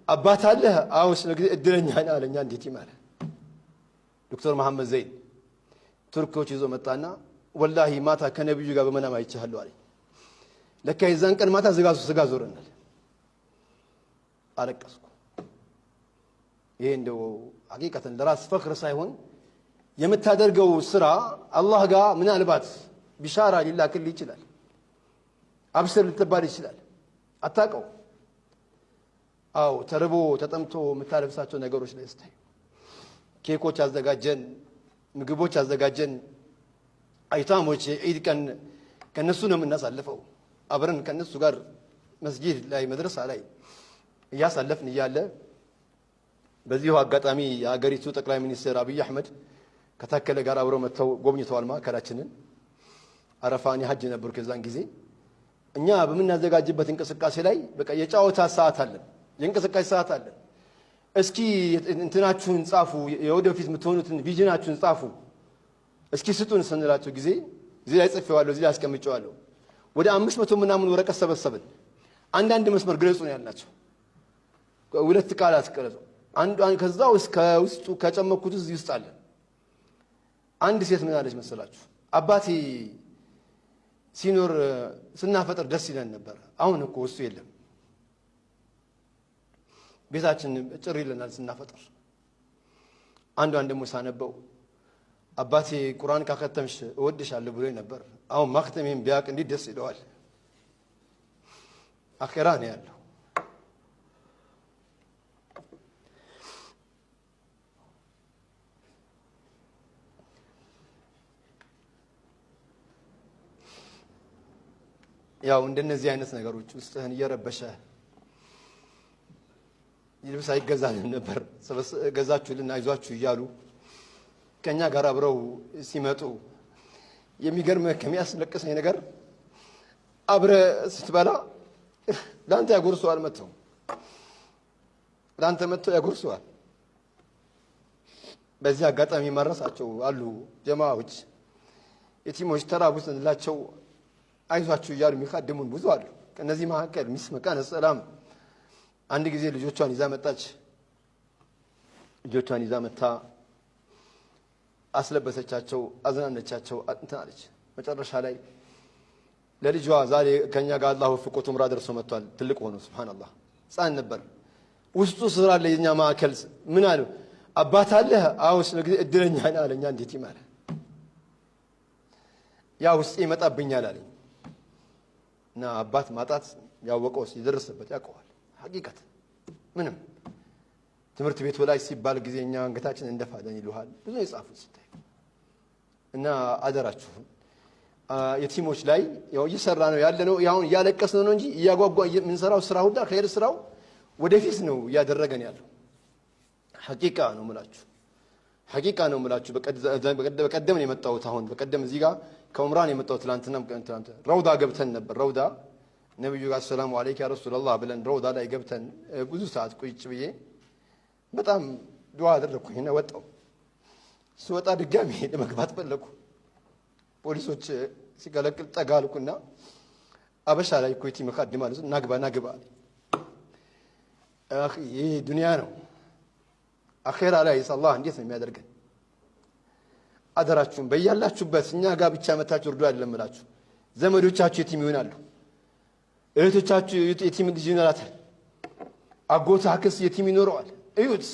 አባት አለህ? አዎ ስለ ጊዜ እድለኛ ነህ አለኛ። እንዴት ይማለ ዶክተር መሐመድ ዘይድ ቱርኮች ይዞ መጣና ወላሂ ማታ ከነብዩ ጋር በመናም አይቻለሁ አለኝ። ለካ የዛን ቀን ማታ ስጋ ዞረናል። አለቀስኩ። ይሄ እንደው ሐቂቀተን ለራስ ፈክር ሳይሆን የምታደርገው ስራ አላህ ጋር ምናልባት ቢሻራ ሊላክል ይችላል። አብሽር ልትባል ይችላል። አታውቀው። አዎ ተርቦ ተጠምቶ የምታለብሳቸው ነገሮች ላይ እስታይ ኬኮች አዘጋጀን፣ ምግቦች አዘጋጀን። አይታሞች ኢድ ቀን ከነሱ ነው የምናሳልፈው። አብረን ከነሱ ጋር መስጊድ ላይ መድረሳ ላይ እያሳለፍን እያለ በዚሁ አጋጣሚ የሀገሪቱ ጠቅላይ ሚኒስትር አብይ አህመድ ከታከለ ጋር አብረው መጥተው ጎብኝተዋል ማዕከላችንን። አረፋኒ ሀጅ ነበርኩ የዛን ጊዜ። እኛ በምናዘጋጅበት እንቅስቃሴ ላይ በቃ የጫወታ ሰዓት አለን፣ የእንቅስቃሴ ሰዓት አለን። እስኪ እንትናችሁን ጻፉ፣ የወደፊት የምትሆኑትን ቪዥናችሁን ጻፉ እስኪ ስጡን ስንላቸው ጊዜ እዚህ ላይ ጽፌዋለሁ፣ እዚህ ላይ አስቀምጬዋለሁ። ወደ 500 ምናምን ወረቀት ሰበሰብን። አንዳንድ መስመር ግለጹ ነው ያልናቸው። ሁለት ቃላት ገለጹ። ከዛው እስከ ውስጡ ከጨመኩት እዚህ ውስጥ አለ። አንድ ሴት ምን አለች መሰላችሁ? አባቴ ሲኖር ስናፈጥር ደስ ይለን ነበር። አሁን እኮ እሱ የለም። ቤታችን ጭር ይለናል ስናፈጥር። አንዷን ደግሞ ሳነበው አባቴ ቁርአን ካከተምሽ እወድሻለሁ ብሎኝ ነበር። አሁን ማክተሜን ቢያቅ እንዴት ደስ ይለዋል። አኺራ ነው ያለው። ያው እንደነዚህ አይነት ነገሮች ውስጥህን እየረበሸ ልብስ አይገዛልም ነበር። ገዛችሁልን አይዟችሁ እያሉ ከኛ ጋር አብረው ሲመጡ የሚገርምህ ከሚያስለቅሰኝ ነገር አብረ ስትበላ ላንተ ያጎርሰዋል። ላንተ መጥተው ያጎርሰዋል። በዚህ አጋጣሚ ማረሳቸው አሉ ጀማዓዎች የቲሞች ተራቡ ስንላቸው አይዟችሁ እያሉ የሚካድሙን ብዙ አሉ። ከነዚህ መካከል ሚስ መካነ ሰላም አንድ ጊዜ ልጆቿን ይዛ መጣች። ልጆቿን ይዛ መጣ አስለበሰቻቸው፣ አዝናነቻቸው፣ እንትን አለች። መጨረሻ ላይ ለልጇ ዛሬ ከኛ ጋር አላህ ወፍቆት ዑምራ ደርሶ መጥቷል። ትልቅ ሆኖ ሱብሃንአላህ ሕፃን ነበር። ውስጡ ስራ አለ። የኛ ማዕከል ምን አለ? አባት አለህ? አዎ ስለ ጊዜ እድለኛ ነህ አለኛ። እንዴት ይማለ ያ ውስጥ ይመጣብኛል አለኝ። እና አባት ማጣት ያወቀው ሲደርስበት ያውቀዋል። ሐቂቀት ምንም ትምህርት ቤቱ ላይ ሲባል ጊዜ እኛ አንገታችን እንደፋለን ይሉሃል። ብዙ የጻፉት ስታይ እና አደራችሁን የቲሞች ላይ ያው እየሰራ ነው ያለ ነው። ያው እያለቀስን ነው እንጂ እያጓጓ የምንሰራው ስራ ሁላ ኸይር ስራው ወደፊት ነው እያደረገን ያለው። ሐቂቃ ነው የምላችሁ፣ ሐቂቃ ነው የምላችሁ። በቀደም ነው የመጣሁት። አሁን በቀደም እዚህ ጋር ከዑምራን የመጣሁት ትላንትና ረውዳ ገብተን ነበር። ረውዳ ነብዩ ጋር ሰላሙ አለይክ ያ ረሱላህ ብለን ረውዳ ላይ ገብተን ብዙ ሰዓት ቁጭ ብዬ በጣም ዱዓ አደረኩኝና ወጣሁ። ስወጣ ድጋሚ ለመግባት ፈለኩ። ፖሊሶች ሲከለክል ጠጋ አልኩና አበሻ ላይ ኮይቲ መካድም ማለት ነው ናግባ አኺ ይሄ ዱንያ ነው። አኺራ ላይ አላህ እንዴት ነው የሚያደርገን? አደራችሁን በያላችሁበት እኛ ጋር ብቻ መታችሁ እርዱ አይደለም እላችሁ። ዘመዶቻችሁ የቲም ይሆናሉ። እህቶቻችሁ የቲም ልጅ ይኖራታል። አጎት አክስት የቲም ይኖረዋል። እዩት።